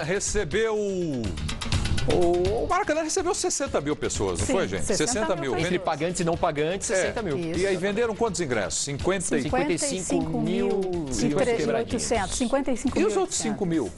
Recebeu... O Maracanã recebeu 60 mil pessoas, não foi, gente? 60 mil. Entre pagantes e não pagantes, 60 mil. Isso. E aí venderam quantos ingressos? 55 mil e 800. 55 mil. E os outros 5 mil?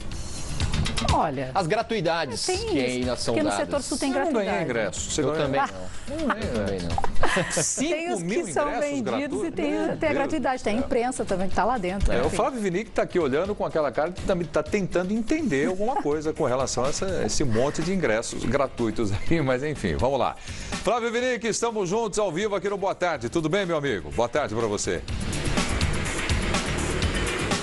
Olha... As gratuidades que ainda são dadas. Porque no setor sul tem Você não gratuidade. ganha ingresso. Eu também não. 5 Tem os mil que são ingressos vendidos gratuitos? e tem a gratuidade. Tem a imprensa também que está lá dentro. O Flávio Vinick está aqui olhando com aquela cara que também está tentando entender alguma coisa com relação a esse monte de ingressos gratuitos aí, mas enfim, vamos lá. Flávio Vinick, estamos juntos ao vivo aqui no Boa Tarde. Tudo bem, meu amigo? Boa tarde para você.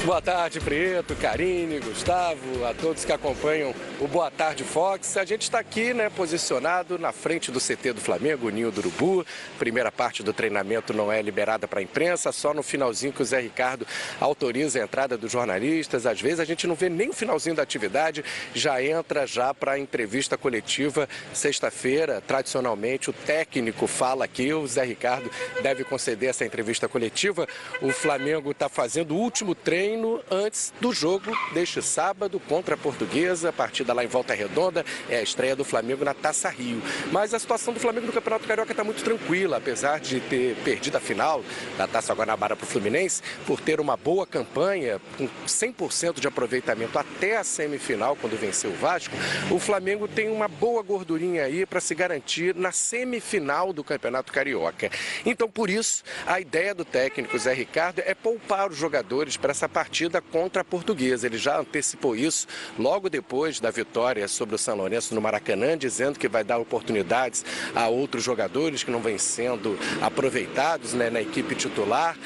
Boa tarde, Prieto, Karine, Gustavo, a todos que acompanham o Boa Tarde Fox. A gente está aqui, posicionado na frente do CT do Flamengo, o Ninho do Urubu. Primeira parte do treinamento não é liberada para a imprensa, só no finalzinho que o Zé Ricardo autoriza a entrada dos jornalistas. Às vezes a gente não vê nem o finalzinho da atividade, já entra para a entrevista coletiva. Sexta-feira, tradicionalmente, o técnico fala aqui, o Zé Ricardo deve conceder essa entrevista coletiva. O Flamengo está fazendo o último treino antes do jogo deste sábado contra a Portuguesa, partida lá em Volta Redonda, é a estreia do Flamengo na Taça Rio. Mas a situação do Flamengo no Campeonato Carioca está muito tranquila, apesar de ter perdido a final da Taça Guanabara para o Fluminense, por ter uma boa campanha, com 100% de aproveitamento até a semifinal, quando venceu o Vasco, o Flamengo tem uma boa gordurinha aí para se garantir na semifinal do Campeonato Carioca. Então, por isso, a ideia do técnico Zé Ricardo é poupar os jogadores para essa partida contra a Portuguesa. Ele já antecipou isso logo depois da vitória sobre o São Lourenço no Maracanã, dizendo que vai dar oportunidades a outros jogadores que não vêm sendo aproveitados na equipe titular.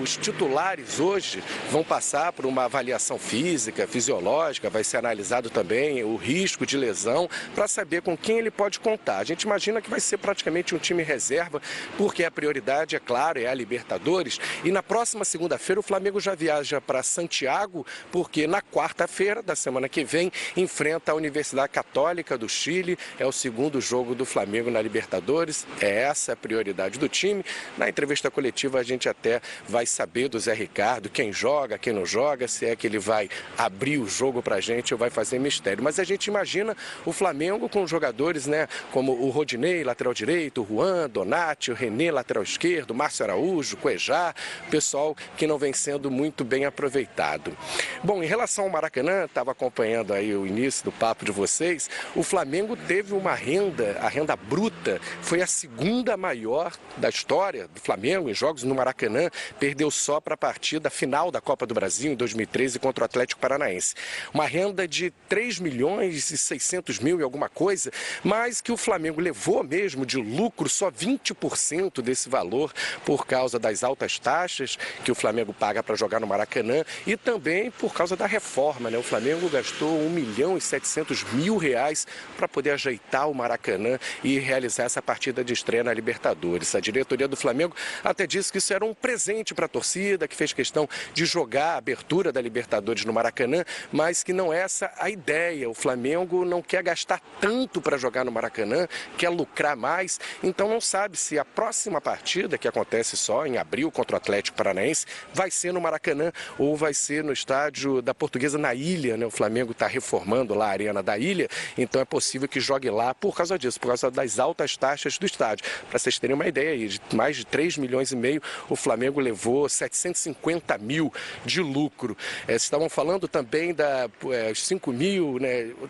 Os titulares hoje vão passar por uma avaliação física, fisiológica, vai ser analisado também o risco de lesão para saber com quem ele pode contar. A gente imagina que vai ser praticamente um time reserva, porque a prioridade, é claro, é a Libertadores, e na próxima segunda-feira o Flamengo já viaja para Santiago, porque na quarta-feira da semana que vem enfrenta a Universidade Católica do Chile. É o segundo jogo do Flamengo na Libertadores. É essa a prioridade do time. Na entrevista coletiva a gente até vai saber do Zé Ricardo quem joga, quem não joga, se é que ele vai abrir o jogo para a gente ou vai fazer mistério. Mas a gente imagina o Flamengo com jogadores, como o Rodinei, lateral direito, o Juan, Donati, o René, lateral esquerdo, Márcio Araújo, Cuejá, pessoal que não vem sendo muito bem aproveitado. Bom, em relação ao Maracanã, estava acompanhando aí o início do papo de vocês, o Flamengo teve uma renda, a renda bruta foi a segunda maior da história do Flamengo em jogos no Maracanã, perdeu só para a partida final da Copa do Brasil em 2013 contra o Atlético Paranaense. Uma renda de 3 milhões e 600 mil e alguma coisa, mas que o Flamengo levou mesmo de lucro só 20% desse valor por causa das altas taxas que o Flamengo paga para jogar no Maracanã e também por causa da reforma, O Flamengo gastou 1.700.000 reais para poder ajeitar o Maracanã e realizar essa partida de estreia na Libertadores. A diretoria do Flamengo até disse que isso era um presente para a torcida, que fez questão de jogar a abertura da Libertadores no Maracanã, mas que não é essa a ideia. O Flamengo não quer gastar tanto para jogar no Maracanã, quer lucrar mais, então não sabe se a próxima partida, que acontece só em abril contra o Atlético Paranaense, vai ser no Maracanã ou vai ser no estádio da Portuguesa na Ilha, O Flamengo está reformando lá a Arena da Ilha, então é possível que jogue lá por causa disso, por causa das altas taxas do estádio. Para vocês terem uma ideia aí, de mais de 3 milhões e meio, o Flamengo levou 750 mil de lucro. Vocês estavam falando também da 5 mil,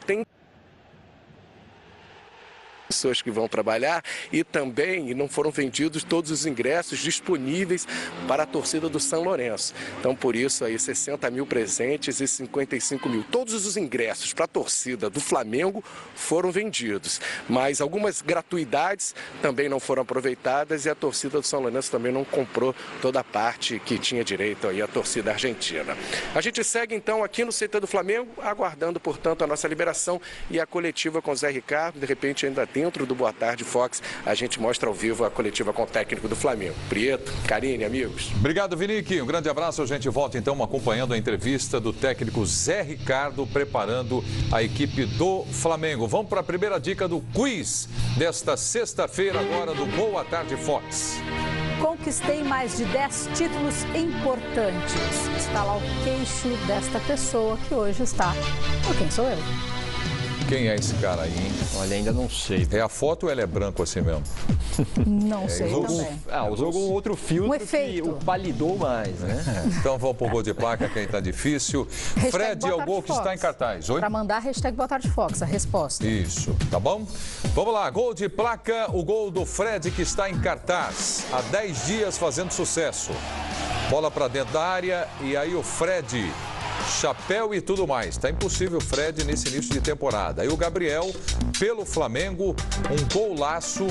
Tem pessoas que vão trabalhar e também não foram vendidos todos os ingressos disponíveis para a torcida do São Lourenço. Então, por isso, aí 60 mil presentes e 55 mil. Todos os ingressos para a torcida do Flamengo foram vendidos, mas algumas gratuidades também não foram aproveitadas e a torcida do São Lourenço também não comprou toda a parte que tinha direito aí a torcida argentina. A gente segue, então, aqui no CT do Flamengo, aguardando, portanto, a nossa liberação e a coletiva com o Zé Ricardo. De repente, ainda dentro do Boa Tarde Fox, a gente mostra ao vivo a coletiva com o técnico do Flamengo. Prieto, Karine, amigos. Obrigado, Vinick. Um grande abraço. A gente volta, então, acompanhando a entrevista do técnico Zé Ricardo, preparando a equipe do Flamengo. Vamos para a primeira dica do quiz desta sexta-feira, agora do Boa Tarde Fox. Conquistei mais de 10 títulos importantes. Está lá o queixo desta pessoa que hoje está no Quem Sou Eu. Quem é esse cara aí, hein? Olha, ainda não sei. É a foto ou ele é branco assim mesmo? Não sei também. Usou algum outro filtro Um efeito. que o palidou mais, né? Então vamos pro gol de placa, quem tá difícil. Fred é o gol que está em cartaz. Oi? Para mandar hashtag Boa Tarde Fox, a resposta. Isso, tá bom? Vamos lá, gol de placa, o gol do Fred que está em cartaz. Há 10 dias fazendo sucesso. Bola para dentro da área e aí o Fred... chapéu e tudo mais. Tá impossível o Fred nesse início de temporada. Aí o Gabriel, pelo Flamengo, um golaço.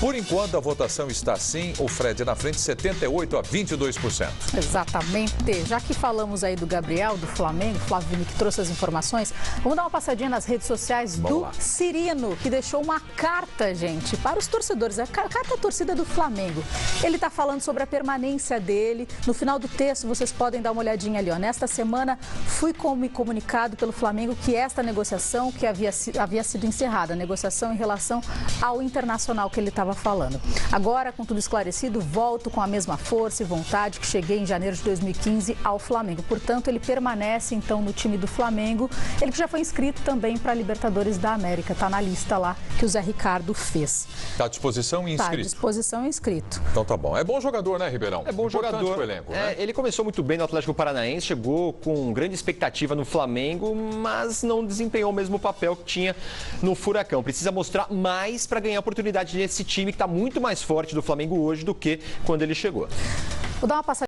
Por enquanto a votação está assim, o Fred na frente, 78% a 22%. Exatamente. Já que falamos aí do Gabriel, do Flamengo, Flávio Vini que trouxe as informações, vamos dar uma passadinha nas redes sociais do Cirino, que deixou uma carta, gente, para os torcedores. A carta da torcida do Flamengo. Ele está falando sobre a permanência dele. No final do texto, vocês podem dar uma olhadinha ali, ó. Nesta semana, fui comunicado pelo Flamengo que esta negociação que havia sido encerrada, a negociação em relação ao Internacional que ele estava falando. Agora, com tudo esclarecido, volto com a mesma força e vontade que cheguei em janeiro de 2015 ao Flamengo. Portanto, ele permanece, então, no time do Flamengo. Ele que já foi inscrito também para a Libertadores da América. Está na lista lá que o Zé Ricardo fez. Está à disposição e inscrito? Está à disposição e inscrito. Então tá bom. É bom jogador, né, Ribeirão? É bom jogador. Pro elenco, né? Ele começou muito bem no Atlético Paranaense, chegou com grande expectativa no Flamengo, mas não desempenhou o mesmo papel que tinha no Furacão. Precisa mostrar mais para ganhar oportunidade nesse time que está muito mais forte do Flamengo hoje do que quando ele chegou. Vou dar uma passadinha.